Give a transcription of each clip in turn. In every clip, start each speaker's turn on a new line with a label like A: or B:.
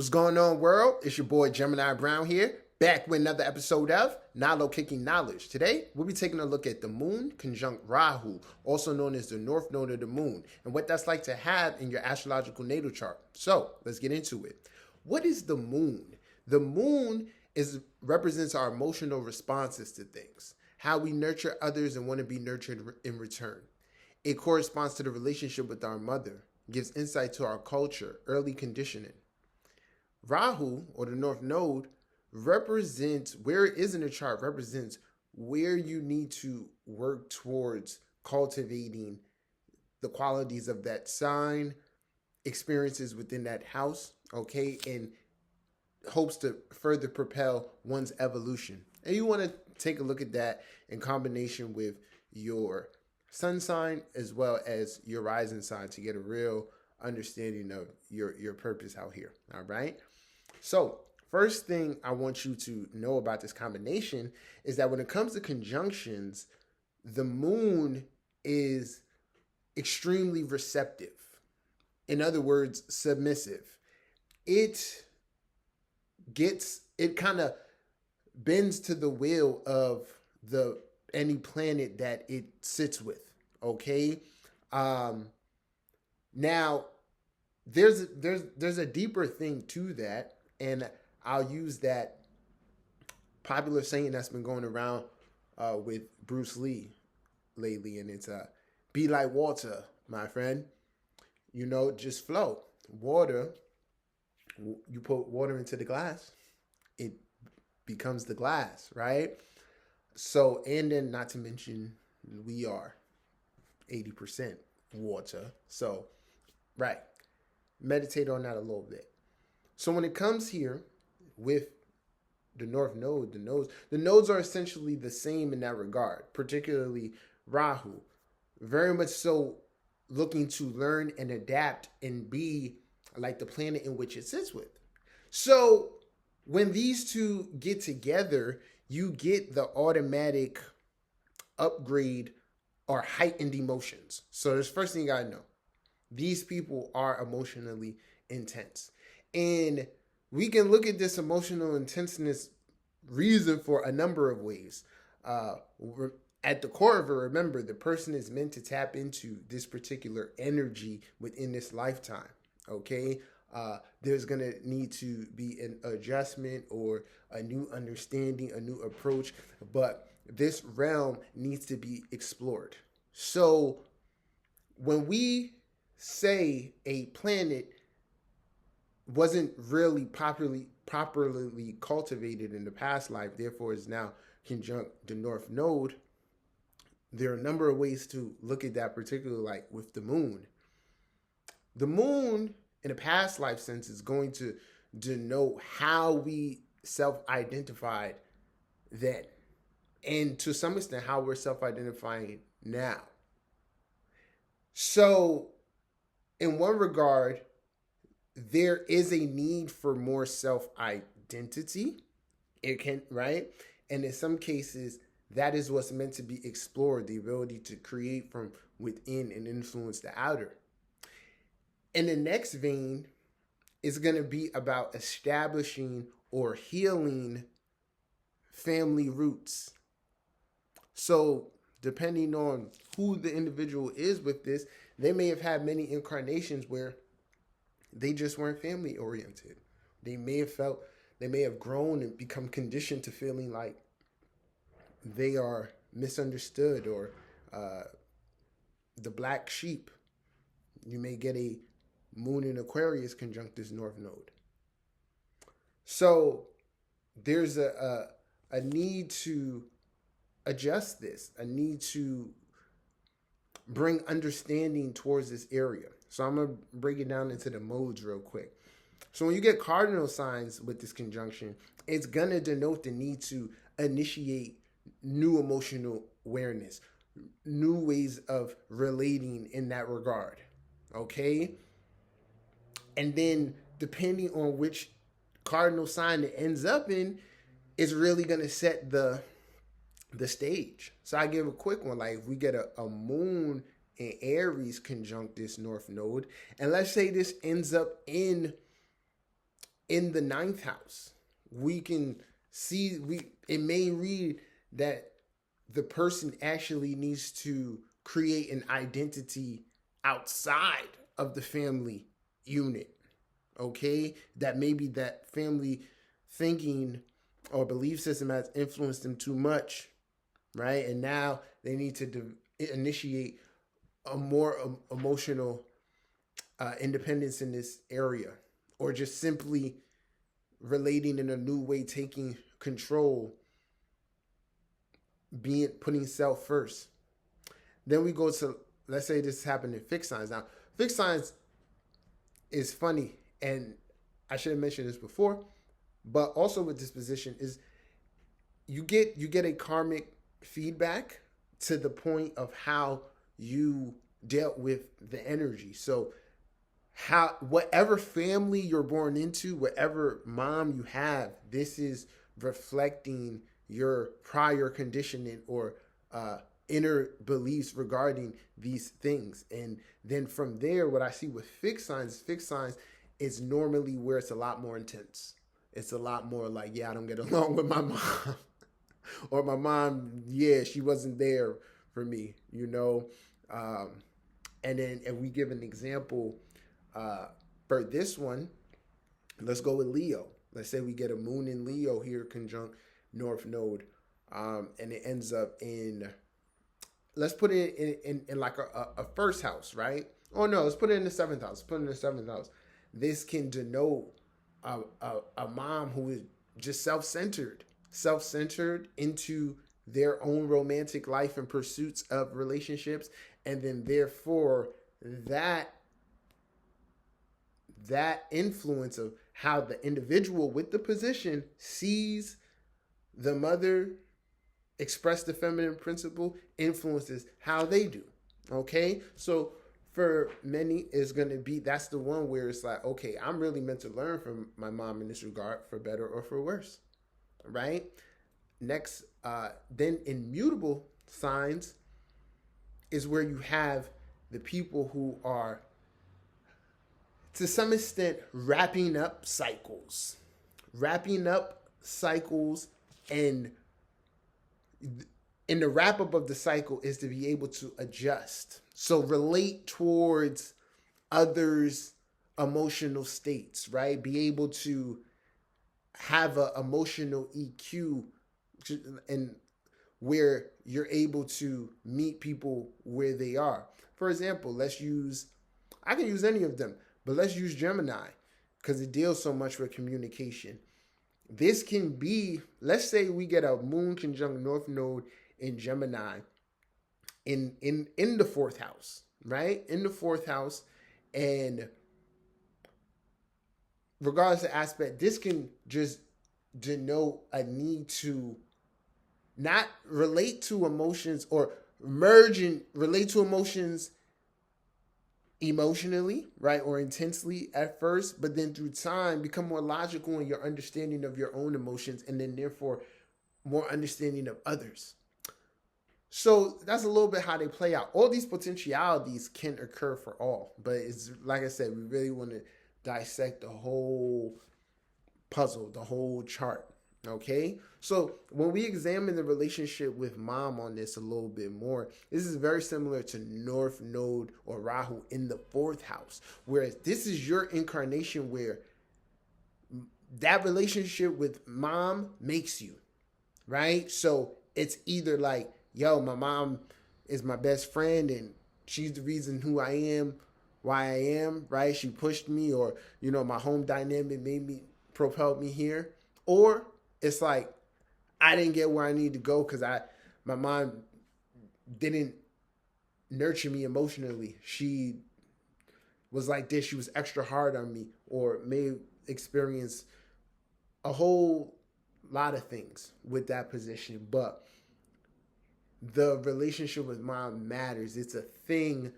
A: What's going on, world? It's your boy Gemini Brown here, back with another episode of Nalo Kicking Knowledge. Today, we'll be taking a look at the moon conjunct Rahu, also known as the north node of the moon, and what that's like to have in your astrological natal chart. So, let's get into it. What is the moon? The moon represents our emotional responses to things, how we nurture others and want to be nurtured in return. It corresponds to the relationship with our mother, gives insight to our culture, early conditioning. Rahu, or the North Node, represents where it is in the chart, represents where you need to work towards cultivating the qualities of that sign, experiences within that house, okay, and hopes to further propel one's evolution. And you want to take a look at that in combination with your sun sign as well as your rising sign to get a real understanding of your purpose out here, all right? So first thing I want you to know about this combination is that when it comes to conjunctions, the moon is extremely receptive. In other words, submissive. It kind of bends to the will of any planet that it sits with, okay? Now, there's a deeper thing to that, and I'll use that popular saying that's been going around with Bruce Lee lately, and it's be like water, my friend. You know, just flow. Water, you put water into the glass, it becomes the glass, right? So, and then not to mention, we are 80% water. So, right. Meditate on that a little bit. So when it comes here with the North Node, the nodes are essentially the same in that regard, particularly Rahu. Very much so looking to learn and adapt and be like the planet in which it sits with. So when these two get together, you get the automatic upgrade or heightened emotions. So this first thing you gotta know. These people are emotionally intense. And we can look at this emotional intenseness reason for a number of ways. At the core of it, remember, the person is meant to tap into this particular energy within this lifetime, okay? There's going to need to be an adjustment or a new understanding, a new approach, but this realm needs to be explored. So when we say a planet wasn't really properly cultivated in the past life, therefore is now conjunct the North Node, there are a number of ways to look at that, particularly like with the moon. The moon, in a past life sense, is going to denote how we self-identified then, and to some extent how we're self-identifying now. So in one regard, there is a need for more self-identity. It can, right? And in some cases, that is what's meant to be explored, the ability to create from within and influence the outer. And the next vein is going to be about establishing or healing family roots. So depending on who the individual is with this, they may have had many incarnations where they just weren't family oriented. They may have grown and become conditioned to feeling like they are misunderstood or the black sheep. You may get a moon in Aquarius conjunct this North Node. So there's a need to adjust this, a need to bring understanding towards this area. So I'm going to break it down into the modes real quick. So when you get cardinal signs with this conjunction, it's going to denote the need to initiate new emotional awareness, new ways of relating in that regard, okay? And then depending on which cardinal sign it ends up in, is really going to set the stage. So I give a quick one, like if we get a moon in Aries conjunct this North Node, and let's say this ends up in in the ninth house, we can see it may read that the person actually needs to create an identity outside of the family unit. Okay, that maybe that family thinking or belief system has influenced them too much, right? And now they need to initiate a more emotional independence in this area, or just simply relating in a new way, taking control, putting self first. Then we go to, let's say this happened in fixed signs. Now, fixed signs is funny, and I should have mentioned this before, but also with this position is you get a karmic feedback to the point of how you dealt with the energy. So whatever family you're born into, whatever mom you have, this is reflecting your prior conditioning or inner beliefs regarding these things. And then from there, what I see with fixed signs is normally where it's a lot more intense. It's a lot more like, yeah, I don't get along with my mom. Or my mom, yeah, she wasn't there for me, you know. And then if we give an example for this one, let's go with Leo. Let's say we get a moon in Leo here conjunct North Node, and it ends up in, let's put it in like a first house, right? Oh no, let's put it in the seventh house. Put it in the seventh house. This can denote a mom who is just self-centered into their own romantic life and pursuits of relationships, and then therefore that influence of how the individual with the position sees the mother express the feminine principle influences how they do. Okay, so for many it's going to be, that's the one where it's like, okay, I'm really meant to learn from my mom in this regard, for better or for worse, right? Next, then in mutable signs is where you have the people who are to some extent wrapping up cycles, and in the wrap up of the cycle is to be able to adjust. So relate towards others' emotional states, right? Be able to have an emotional EQ, and where you're able to meet people where they are. For example, I can use any of them, but let's use Gemini because it deals so much with communication. This can be, let's say we get a moon conjunct North Node in Gemini in the fourth house, right? In the fourth house, and regardless of aspect, this can just denote a need to not relate to emotions or merge and relate to emotions emotionally, right, or intensely at first, but then through time become more logical in your understanding of your own emotions, and then therefore more understanding of others. So that's a little bit how they play out. All these potentialities can occur for all, but it's like I said, we really want to dissect the whole puzzle, the whole chart. Okay, so when we examine the relationship with mom on this a little bit more, this is very similar to North Node or Rahu in the fourth house, whereas this is your incarnation where that relationship with mom makes you, right? So it's either like, yo, my mom is my best friend and she's the reason who I am, why I am, right? She pushed me, or, you know, my home dynamic propelled me here. Or it's like, I didn't get where I need to go because my mom didn't nurture me emotionally. She was like this. She was extra hard on me, or may experience a whole lot of things with that position. But the relationship with mom matters. It's a thing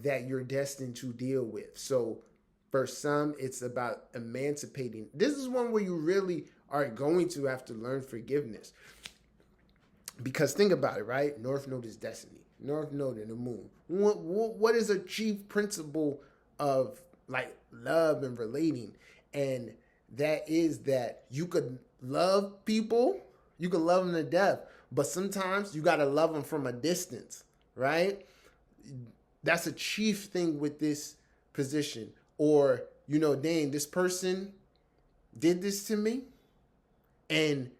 A: that you're destined to deal with. So for some, it's about emancipating. This is one where you really are going to have to learn forgiveness. Because think about it, right? North Node is destiny. North Node in the moon. What is a chief principle of like love and relating? And that is that you could love people, you could love them to death, but sometimes you got to love them from a distance, right? That's a chief thing with this position. Or, you know, dang, this person did this to me, and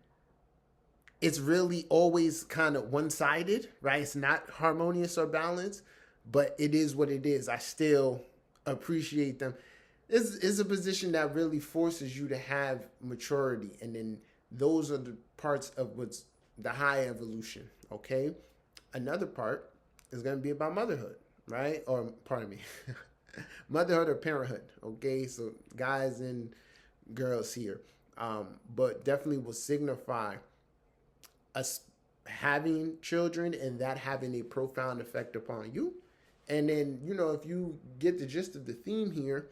A: it's really always kind of one-sided, right? It's not harmonious or balanced, but it is what it is. I still appreciate them. It's a position that really forces you to have maturity, and then those are the parts of what's the high evolution, okay? Another part is going to be about motherhood, right? Or, pardon me, motherhood or parenthood, okay? So guys and girls here, but definitely will signify us having children and that having a profound effect upon you. And then, you know, if you get the gist of the theme here,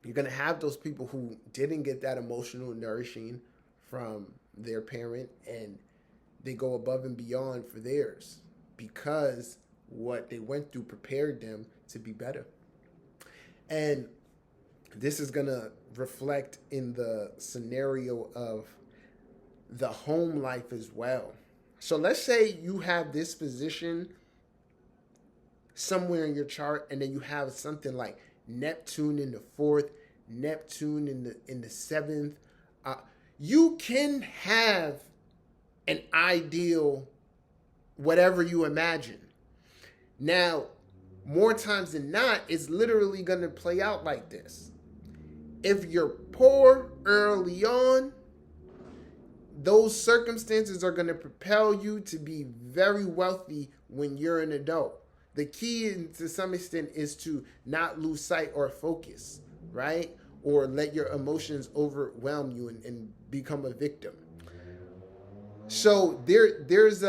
A: you're going to have those people who didn't get that emotional nourishing from their parent, and they go above and beyond for theirs because what they went through prepared them to be better. And this is going to reflect in the scenario of the home life as well. So let's say you have this position somewhere in your chart, and then you have something like Neptune in the 4th, Neptune in the 7th. You can have an ideal whatever you imagine. Now, more times than not, it's literally going to play out like this. If you're poor early on, those circumstances are going to propel you to be very wealthy when you're an adult. The key, to some extent, is to not lose sight or focus, right? Or let your emotions overwhelm you and become a victim. So there's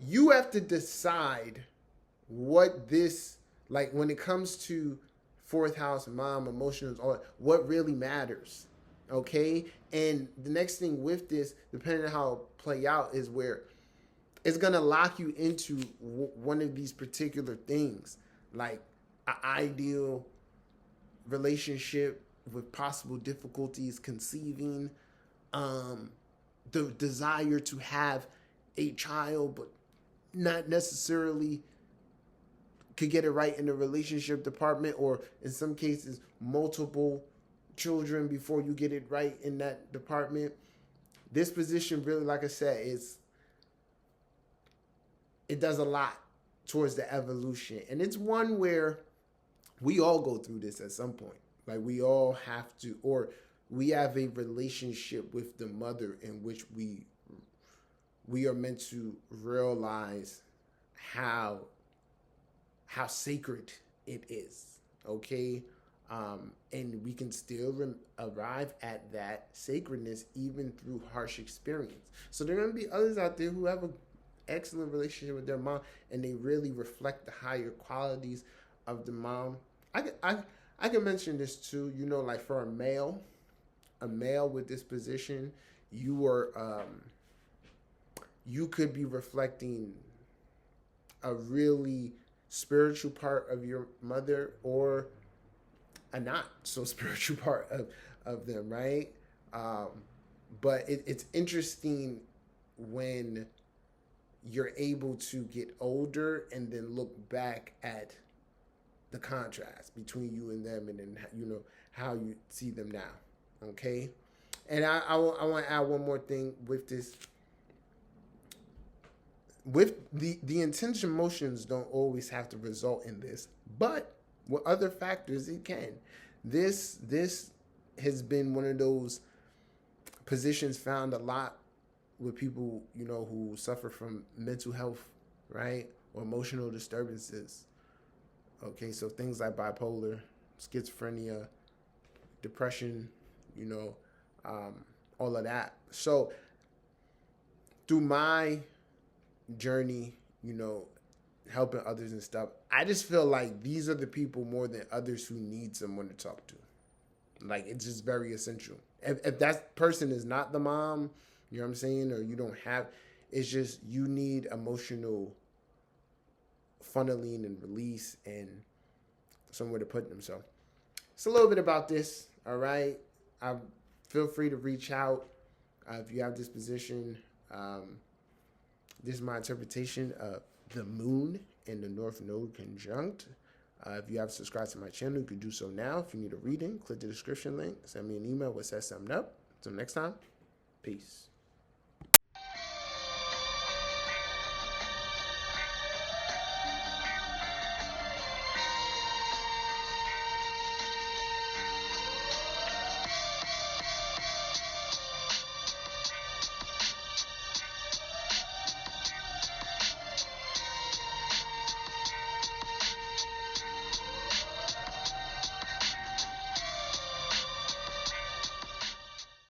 A: you have to decide what this, like when it comes to 4th house, mom, emotions, all what really matters. Okay? And the next thing with this, depending on how it play out, is where it's going to lock you into one of these particular things, like an ideal relationship with possible difficulties conceiving, the desire to have a child, but not necessarily could get it right in the relationship department, or in some cases, multiple children before you get it right in that department. This position really, like I said, it does a lot towards the evolution. And it's one where we all go through this at some point. Like we all have to, or we have a relationship with the mother in which we are meant to realize how sacred it is, okay? And we can still arrive at that sacredness even through harsh experience. So there are going to be others out there who have an excellent relationship with their mom, and they really reflect the higher qualities of the mom. I can mention this too, you know, like for a male with this position, you could be reflecting a really spiritual part of your mother, or a not so spiritual part of them, right? But it's interesting when you're able to get older and then look back at the contrast between you and them, and then, you know, how you see them now, okay? And I want to add one more thing with this. With the intention motions don't always have to result in this, but with other factors it can. This has been one of those positions found a lot with people, you know, who suffer from mental health, right, or emotional disturbances. Okay, so things like bipolar, schizophrenia, depression, you know, all of that. So through my journey, you know, helping others and stuff, I just feel like these are the people more than others who need someone to talk to. Like, it's just very essential. If that person is not the mom, you know what I'm saying, or you don't have, it's just you need emotional funneling and release and somewhere to put themselves. it's a little bit about this. All right. Feel free to reach out if you have this position. This is my interpretation of the moon and the North Node conjunct. If you have subscribed to my channel, you can do so now. If you need a reading, click the description link. Send me an email. We'll set something up. Until next time, peace.